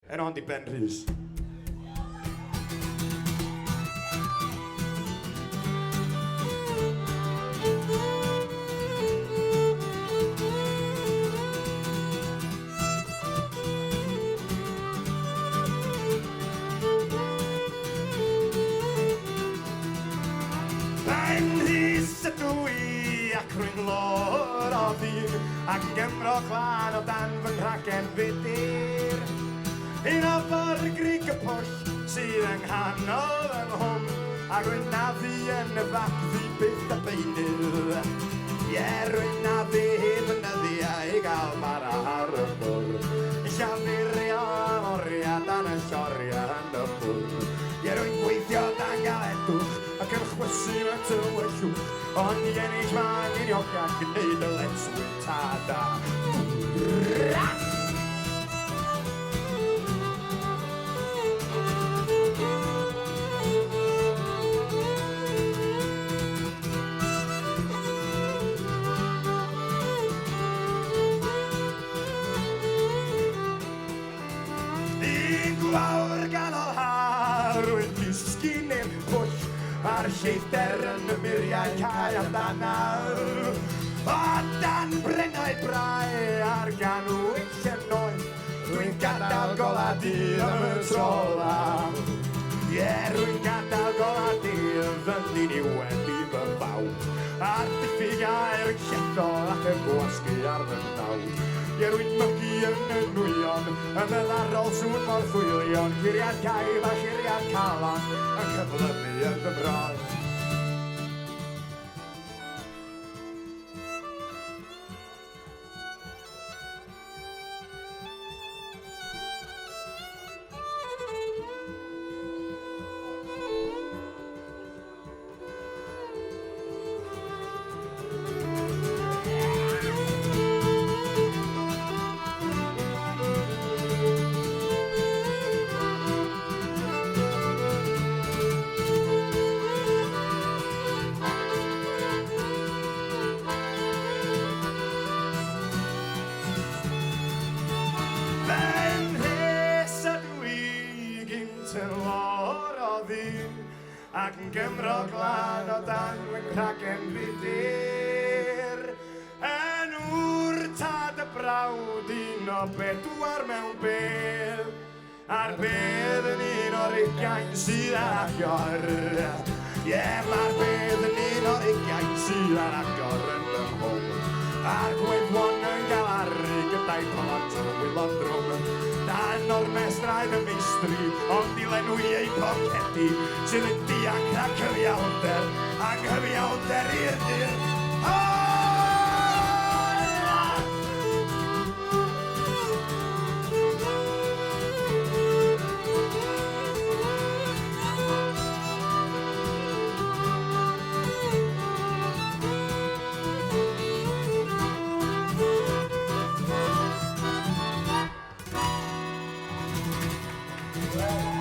En on di Ben Rhys. Ben Rhys ydw i ac rwy'n lor o ddyn ac yn Gemro Clan o dan fy nghragen fudur. Un o ffordd grig y pwll sydd yng nghanol yng nghwm ac rwy'n nafu yn y facddi byth y beinydd. Ie, rwy'n nafu hefnyddiau i gael bara ar y bwr. Llafurio am oriau dan y sioriau yn y bwr. Ie, rwy'n gweithio dan galedwch ac yn chwysu y tywellwch. Ond i ennill ma'n uniog ac yn neud y let's win tada. Gwawr ganol har, rwy'n disgyn i'r pwll a'r lleithder yn y muriau cael amdana. O dan brennau brau ar ganwyll llenoi, rwy'n gadael goladydd am y trola. Ie, rwy'n gadael goladydd yn ddiniwed i fy fawd, a'r diffyg a'r lletho ac y gwasgu ar fy nawd. Ie, rwy'n mygu yn y nwylion, y meddarol sŵn mor ddwylion, curiad caib a churiad calon, yn cyflymu yn fy bron. Ac yn Gemro Glan o dan fy nghragen fudur. Enw'r tad y brawd, un o bedwar mewn bedd, a'r bedd yn un o'r 20 sydd ar agor. Ie, mae'r bedd yn un o'r 20 sydd ar agor yn fy nghwm. A'r gwyddwon yn gael arru gyda'i plant yn wylodrwm. Dan o'r mestrau y meistri, ond dilenwi ei pocedi, sydd yn dianc a cyfiawnder, a cyfiawnder i'r dir. Wow.